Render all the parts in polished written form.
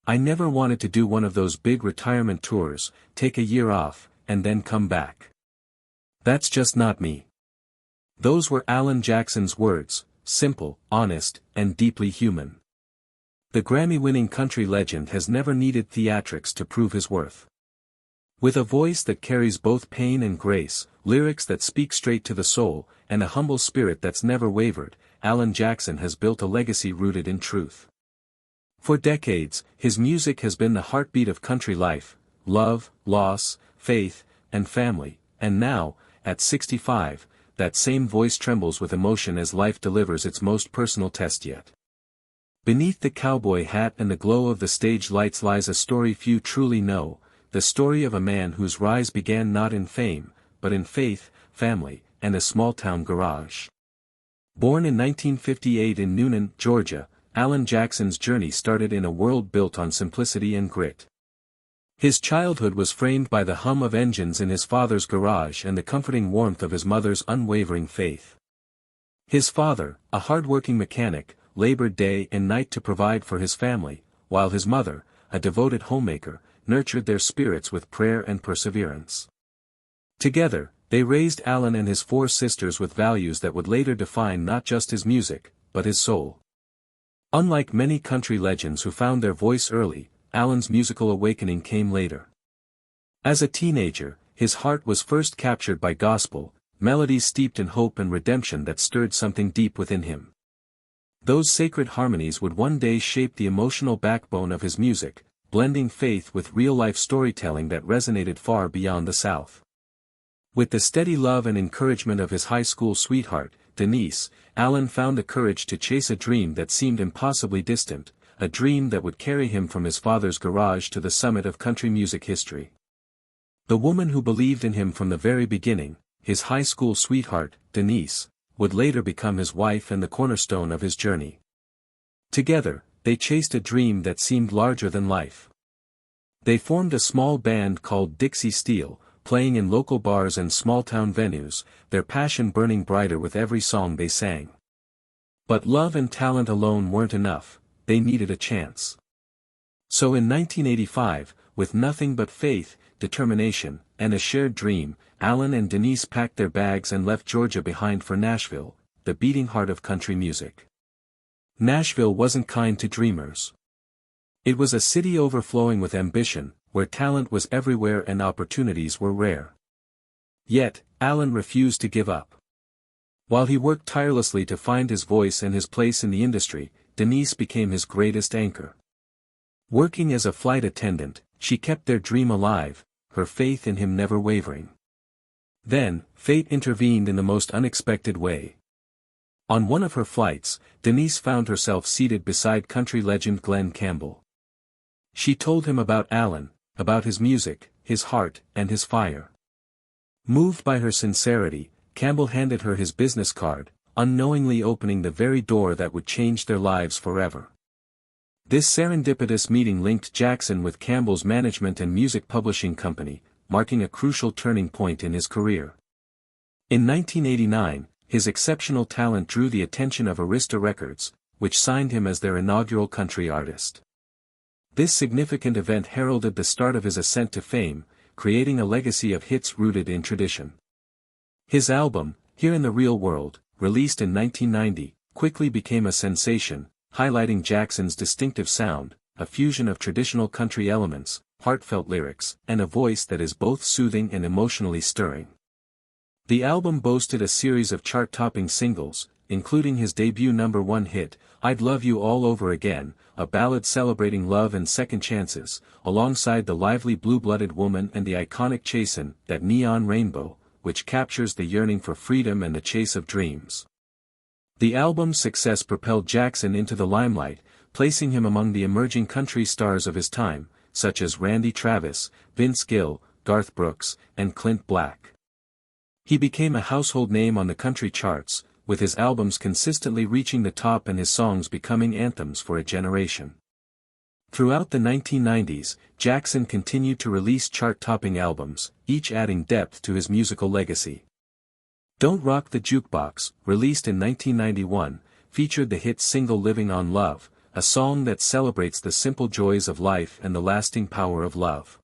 I never wanted to do one of those big retirement tours, take a year off, and then come back. That's just not me. Those were Alan Jackson's words, simple, honest, and deeply human. The Grammy-winning country legend has never needed theatrics to prove his worth. With a voice that carries both pain and grace, lyrics that speak straight to the soul, and a humble spirit that's never wavered, Alan Jackson has built a legacy rooted in truth. For decades, his music has been the heartbeat of country life, love, loss, faith, and family, and now, at 65, that same voice trembles with emotion as life delivers its most personal test yet. Beneath the cowboy hat and the glow of the stage lights lies a story few truly know, the story of a man whose rise began not in fame, but in faith, family, and a small-town garage. Born in 1958 in Newnan, Georgia, Alan Jackson's journey started in a world built on simplicity and grit. His childhood was framed by the hum of engines in his father's garage and the comforting warmth of his mother's unwavering faith. His father, a hard-working mechanic, labored day and night to provide for his family, while his mother, a devoted homemaker, nurtured their spirits with prayer and perseverance. Together, they raised Alan and his 4 sisters with values that would later define not just his music, but his soul. Unlike many country legends who found their voice early, Alan's musical awakening came later. As a teenager, his heart was first captured by gospel, melodies steeped in hope and redemption that stirred something deep within him. Those sacred harmonies would one day shape the emotional backbone of his music, blending faith with real-life storytelling that resonated far beyond the South. With the steady love and encouragement of his high school sweetheart, Denise, Alan found the courage to chase a dream that seemed impossibly distant, a dream that would carry him from his father's garage to the summit of country music history. The woman who believed in him from the very beginning, his high school sweetheart, Denise, would later become his wife and the cornerstone of his journey. Together, they chased a dream that seemed larger than life. They formed a small band called Dixie Steel, playing in local bars and small-town venues, their passion burning brighter with every song they sang. But love and talent alone weren't enough, they needed a chance. So in 1985, with nothing but faith, determination, and a shared dream, Alan and Denise packed their bags and left Georgia behind for Nashville, the beating heart of country music. Nashville wasn't kind to dreamers. It was a city overflowing with ambition, where talent was everywhere and opportunities were rare. Yet, Alan refused to give up. While he worked tirelessly to find his voice and his place in the industry, Denise became his greatest anchor. Working as a flight attendant, she kept their dream alive, her faith in him never wavering. Then, fate intervened in the most unexpected way. On one of her flights, Denise found herself seated beside country legend Glen Campbell. She told him about Alan, about his music, his heart, and his fire. Moved by her sincerity, Campbell handed her his business card, unknowingly opening the very door that would change their lives forever. This serendipitous meeting linked Jackson with Campbell's management and music publishing company, marking a crucial turning point in his career. In 1989, his exceptional talent drew the attention of Arista Records, which signed him as their inaugural country artist. This significant event heralded the start of his ascent to fame, creating a legacy of hits rooted in tradition. His album, Here in the Real World, released in 1990, quickly became a sensation, highlighting Jackson's distinctive sound, a fusion of traditional country elements, heartfelt lyrics, and a voice that is both soothing and emotionally stirring. The album boasted a series of chart-topping singles, including his debut #1 hit, I'd Love You All Over Again, a ballad celebrating love and second chances, alongside the lively Blue-Blooded Woman and the iconic Chasin', That Neon Rainbow, which captures the yearning for freedom and the chase of dreams. The album's success propelled Jackson into the limelight, placing him among the emerging country stars of his time, such as Randy Travis, Vince Gill, Garth Brooks, and Clint Black. He became a household name on the country charts, with his albums consistently reaching the top and his songs becoming anthems for a generation. Throughout the 1990s, Jackson continued to release chart-topping albums, each adding depth to his musical legacy. Don't Rock the Jukebox, released in 1991, featured the hit single Living on Love, a song that celebrates the simple joys of life and the lasting power of love.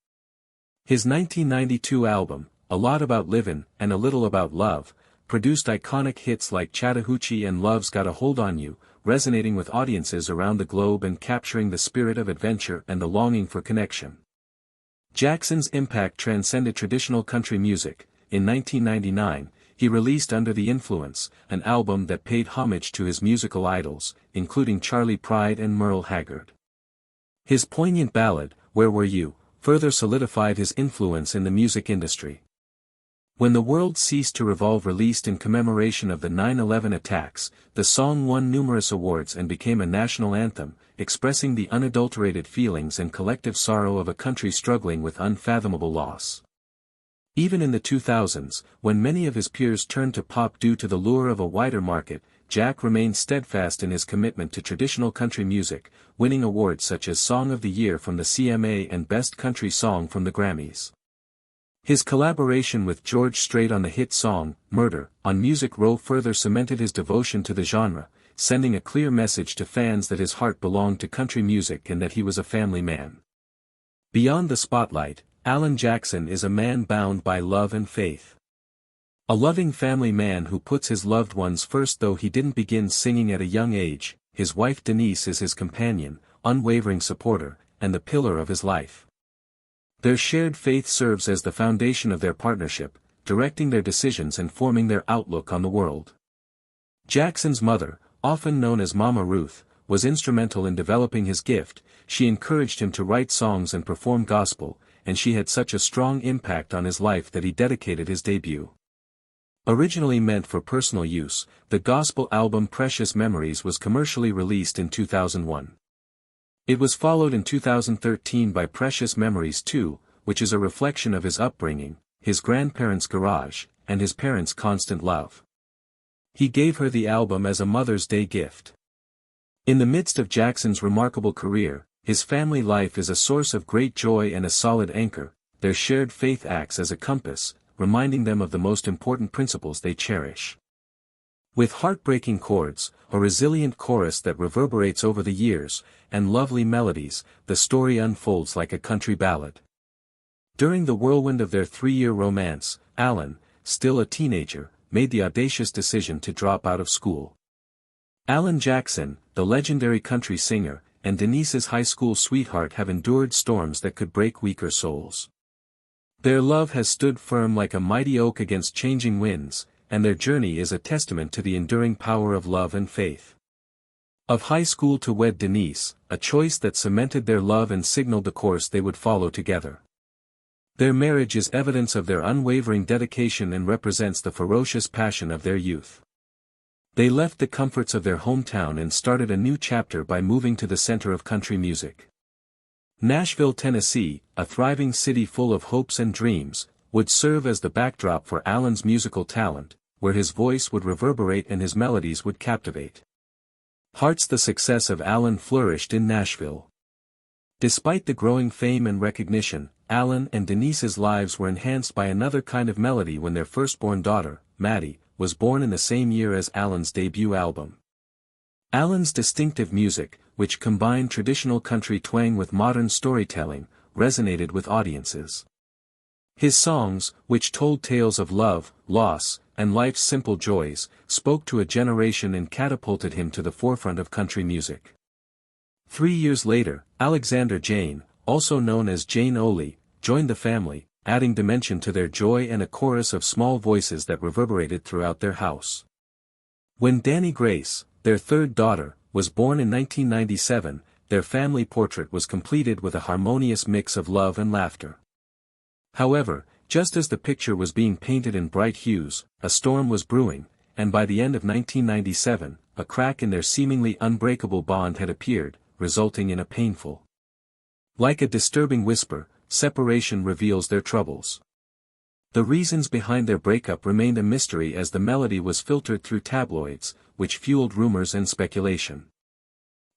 His 1992 album, A Lot About Livin' and A Little About Love, produced iconic hits like Chattahoochee and Love's Got a Hold on You, resonating with audiences around the globe and capturing the spirit of adventure and the longing for connection. Jackson's impact transcended traditional country music. In 1999, he released Under the Influence, an album that paid homage to his musical idols, including Charley Pride and Merle Haggard. His poignant ballad, Where Were You?, further solidified his influence in the music industry. When the World Ceased to Revolve, released in commemoration of the 9/11 attacks, the song won numerous awards and became a national anthem, expressing the unadulterated feelings and collective sorrow of a country struggling with unfathomable loss. Even in the 2000s, when many of his peers turned to pop due to the lure of a wider market, Jack remained steadfast in his commitment to traditional country music, winning awards such as Song of the Year from the CMA and Best Country Song from the Grammys. His collaboration with George Strait on the hit song, Murder, on Music Row further cemented his devotion to the genre, sending a clear message to fans that his heart belonged to country music and that he was a family man. Beyond the spotlight, Alan Jackson is a man bound by love and faith. A loving family man who puts his loved ones first. Though he didn't begin singing at a young age, his wife Denise is his companion, unwavering supporter, and the pillar of his life. Their shared faith serves as the foundation of their partnership, directing their decisions and forming their outlook on the world. Jackson's mother, often known as Mama Ruth, was instrumental in developing his gift. She encouraged him to write songs and perform gospel, and she had such a strong impact on his life that he dedicated his debut. Originally meant for personal use, the gospel album Precious Memories was commercially released in 2001. It was followed in 2013 by Precious Memories 2, which is a reflection of his upbringing, his grandparents' garage, and his parents' constant love. He gave her the album as a Mother's Day gift. In the midst of Jackson's remarkable career, his family life is a source of great joy and a solid anchor. Their shared faith acts as a compass, reminding them of the most important principles they cherish. With heartbreaking chords, a resilient chorus that reverberates over the years, and lovely melodies, the story unfolds like a country ballad. During the whirlwind of their 3-year romance, Alan, still a teenager, made the audacious decision to drop out of school. Alan Jackson, the legendary country singer, and Denise's high school sweetheart have endured storms that could break weaker souls. Their love has stood firm like a mighty oak against changing winds, and their journey is a testament to the enduring power of love and faith. Of high school to wed Denise, a choice that cemented their love and signaled the course they would follow together. Their marriage is evidence of their unwavering dedication and represents the ferocious passion of their youth. They left the comforts of their hometown and started a new chapter by moving to the center of country music. Nashville, Tennessee, a thriving city full of hopes and dreams, would serve as the backdrop for Alan's musical talent, where his voice would reverberate and his melodies would captivate. The success of Alan flourished in Nashville. Despite the growing fame and recognition, Alan and Denise's lives were enhanced by another kind of melody when their firstborn daughter, Maddie, was born in the same year as Alan's debut album. Alan's distinctive music, which combined traditional country twang with modern storytelling, resonated with audiences. His songs, which told tales of love, loss, and life's simple joys, spoke to a generation and catapulted him to the forefront of country music. 3 years later, Alexander Jane, also known as Jane Oley, joined the family, adding dimension to their joy and a chorus of small voices that reverberated throughout their house. When Danny Grace, their third daughter, was born in 1997, their family portrait was completed with a harmonious mix of love and laughter. However, just as the picture was being painted in bright hues, a storm was brewing, and by the end of 1997, a crack in their seemingly unbreakable bond had appeared, resulting in a painful. Like a disturbing whisper, separation reveals their troubles. The reasons behind their breakup remained a mystery as the melody was filtered through tabloids, which fueled rumors and speculation.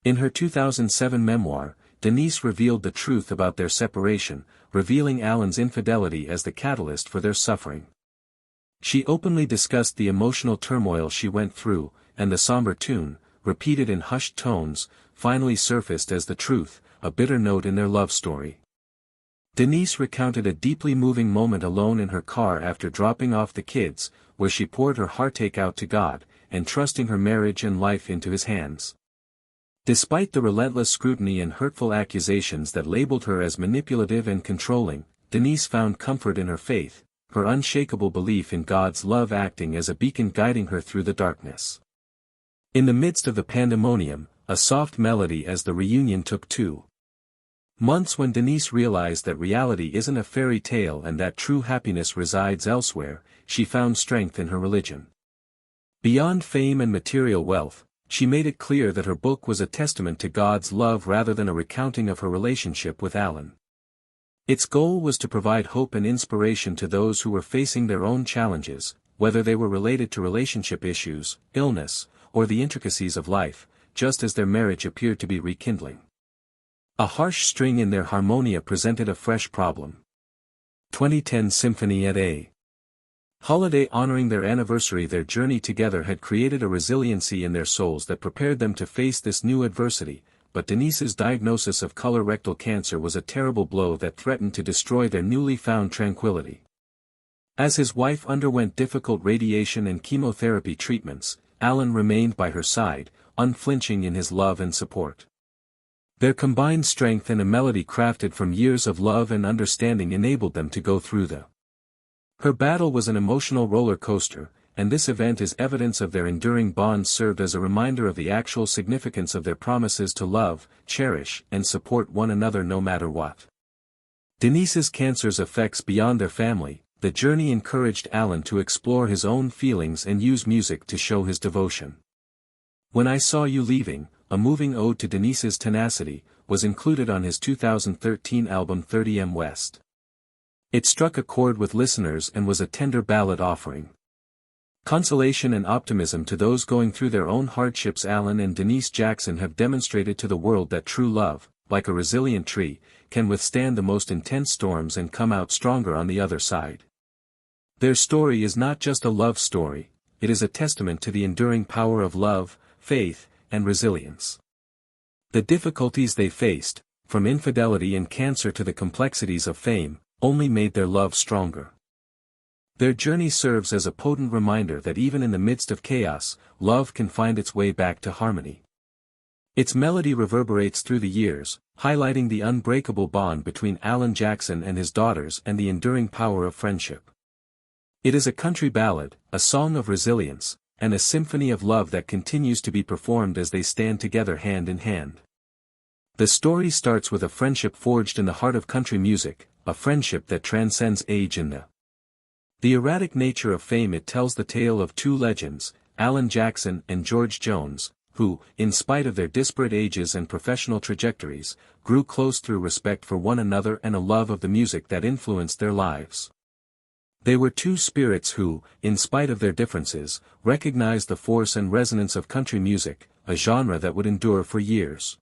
In her 2007 memoir, Denise revealed the truth about their separation, revealing Alan's infidelity as the catalyst for their suffering. She openly discussed the emotional turmoil she went through, and the somber tune, repeated in hushed tones, finally surfaced as the truth, a bitter note in their love story. Denise recounted a deeply moving moment alone in her car after dropping off the kids, where she poured her heartache out to God, entrusting her marriage and life into His hands. Despite the relentless scrutiny and hurtful accusations that labeled her as manipulative and controlling, Denise found comfort in her faith, her unshakable belief in God's love acting as a beacon guiding her through the darkness. In the midst of the pandemonium, a soft melody as the reunion took 2 months when Denise realized that reality isn't a fairy tale and that true happiness resides elsewhere, she found strength in her religion. Beyond fame and material wealth, she made it clear that her book was a testament to God's love rather than a recounting of her relationship with Alan. Its goal was to provide hope and inspiration to those who were facing their own challenges, whether they were related to relationship issues, illness, or the intricacies of life, just as their marriage appeared to be rekindling. A harsh string in their harmonia presented a fresh problem. 2010 Symphony at A. Holiday honoring their anniversary. Their journey together had created a resiliency in their souls that prepared them to face this new adversity, but Denise's diagnosis of colorectal cancer was a terrible blow that threatened to destroy their newly found tranquility. As his wife underwent difficult radiation and chemotherapy treatments, Alan remained by her side, unflinching in his love and support. Their combined strength and a melody crafted from years of love and understanding enabled them to go through her battle was an emotional roller coaster, and this event is evidence of their enduring bond served as a reminder of the actual significance of their promises to love, cherish, and support one another no matter what. Denise's cancer's effects beyond their family, the journey encouraged Alan to explore his own feelings and use music to show his devotion. When I Saw You Leaving, a moving ode to Denise's tenacity, was included on his 2013 album 30M West. It struck a chord with listeners and was a tender ballad offering consolation and optimism to those going through their own hardships. Alan and Denise Jackson have demonstrated to the world that true love, like a resilient tree, can withstand the most intense storms and come out stronger on the other side. Their story is not just a love story, it is a testament to the enduring power of love, faith, and resilience. The difficulties they faced, from infidelity and cancer to the complexities of fame, only made their love stronger. Their journey serves as a potent reminder that even in the midst of chaos, love can find its way back to harmony. Its melody reverberates through the years, highlighting the unbreakable bond between Alan Jackson and his daughters and the enduring power of friendship. It is a country ballad, a song of resilience, and a symphony of love that continues to be performed as they stand together hand in hand. The story starts with a friendship forged in the heart of country music, a friendship that transcends age and the erratic nature of fame. It tells the tale of two legends, Alan Jackson and George Jones, who, in spite of their disparate ages and professional trajectories, grew close through respect for one another and a love of the music that influenced their lives. They were two spirits who, in spite of their differences, recognized the force and resonance of country music, a genre that would endure for years.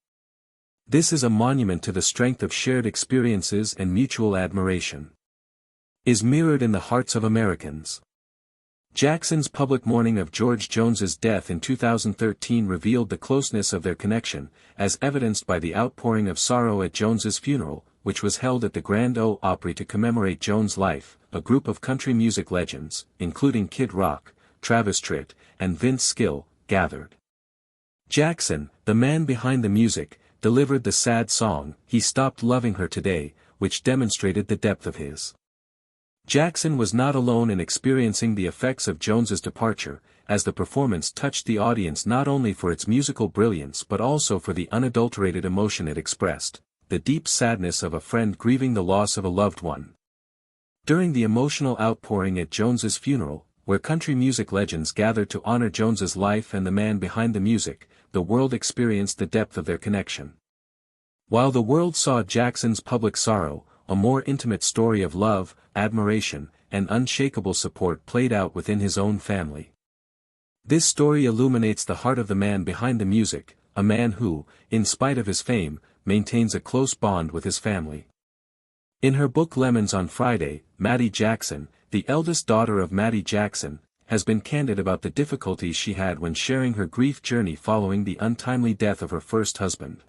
This is a monument to the strength of shared experiences and mutual admiration. Is mirrored in the hearts of Americans. Jackson's public mourning of George Jones's death in 2013 revealed the closeness of their connection, as evidenced by the outpouring of sorrow at Jones's funeral, which was held at the Grand Ole Opry to commemorate Jones' life. A group of country music legends, including Kid Rock, Travis Tritt, and Vince Gill, gathered. Jackson, the man behind the music, delivered the sad song, "He Stopped Loving Her Today," which demonstrated the depth of his. Jackson was not alone in experiencing the effects of Jones's departure, as the performance touched the audience not only for its musical brilliance but also for the unadulterated emotion it expressed, the deep sadness of a friend grieving the loss of a loved one. During the emotional outpouring at Jones's funeral, where country music legends gathered to honor Jones's life and the man behind the music, the world experienced the depth of their connection. While the world saw Jackson's public sorrow, a more intimate story of love, admiration, and unshakable support played out within his own family. This story illuminates the heart of the man behind the music, a man who, in spite of his fame, maintains a close bond with his family. In her book Lemons on Friday, Maddie Jackson, the eldest daughter of Maddie Jackson, has been candid about the difficulties she had when sharing her grief journey following the untimely death of her first husband.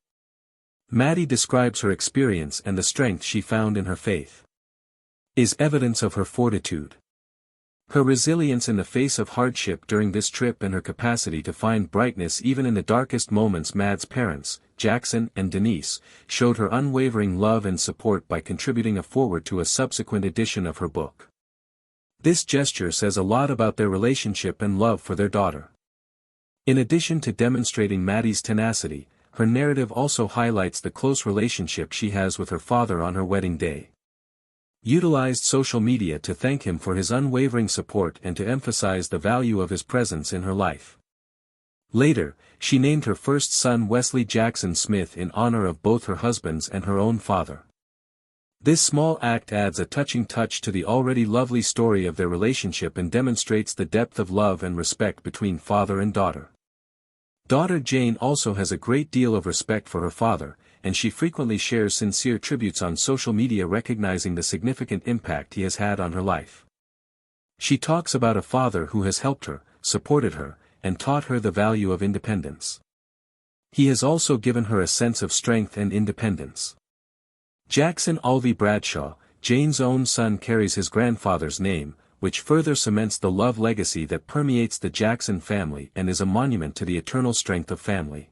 Maddie describes her experience and the strength she found in her faith is evidence of her fortitude. Her resilience in the face of hardship during this trip and her capacity to find brightness even in the darkest moments. Mad's parents, Jackson and Denise, showed her unwavering love and support by contributing a foreword to a subsequent edition of her book. This gesture says a lot about their relationship and love for their daughter. In addition to demonstrating Maddie's tenacity, her narrative also highlights the close relationship she has with her father on her wedding day. Utilized social media to thank him for his unwavering support and to emphasize the value of his presence in her life. Later, she named her first son Wesley Jackson Smith in honor of both her husband's and her own father. This small act adds a touching touch to the already lovely story of their relationship and demonstrates the depth of love and respect between father and daughter. Daughter Jane also has a great deal of respect for her father, and she frequently shares sincere tributes on social media recognizing the significant impact he has had on her life. She talks about a father who has helped her, supported her, and taught her the value of independence. He has also given her a sense of strength and independence. Jackson Alvey Bradshaw, Jane's own son, carries his grandfather's name, which further cements the love legacy that permeates the Jackson family and is a monument to the eternal strength of family.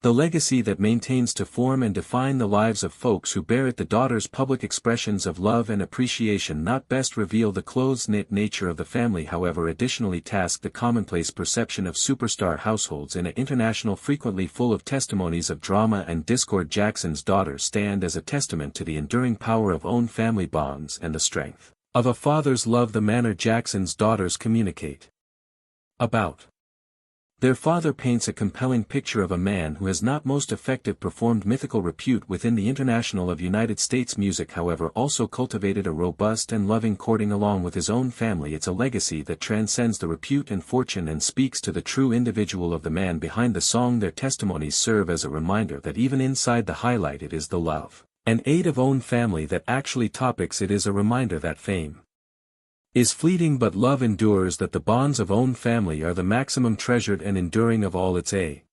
The legacy that maintains to form and define the lives of folks who bear it. The daughter's public expressions of love and appreciation not best reveal the close-knit nature of the family, however additionally task the commonplace perception of superstar households in an international frequently full of testimonies of drama and discord. Jackson's daughters stand as a testament to the enduring power of own family bonds and the strength of a father's love. The manner Jackson's daughters communicate about their father paints a compelling picture of a man who has not most effective performed mythical repute within the international of United States music, however also cultivated a robust and loving courting along with his own family. It's a legacy that transcends the repute and fortune and speaks to the true individual of the man behind the song. Their testimonies serve as a reminder that even inside the highlight it is the love and aid of own family that actually topics. It is a reminder that fame is fleeting but love endures, that the bonds of own family are the maximum treasured and enduring of all. It's a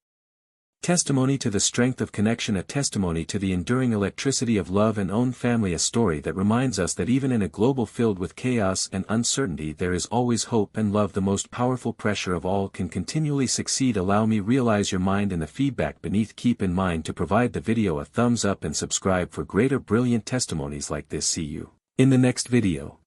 testimony to the strength of connection, a testimony to the enduring electricity of love and own family, a story that reminds us that even in a global filled with chaos and uncertainty there is always hope and love. The most powerful pressure of all can continually succeed. Allow me realize your mind in the feedback beneath. Keep in mind to provide the video a thumbs up and subscribe for greater brilliant testimonies like this. See you in the next video.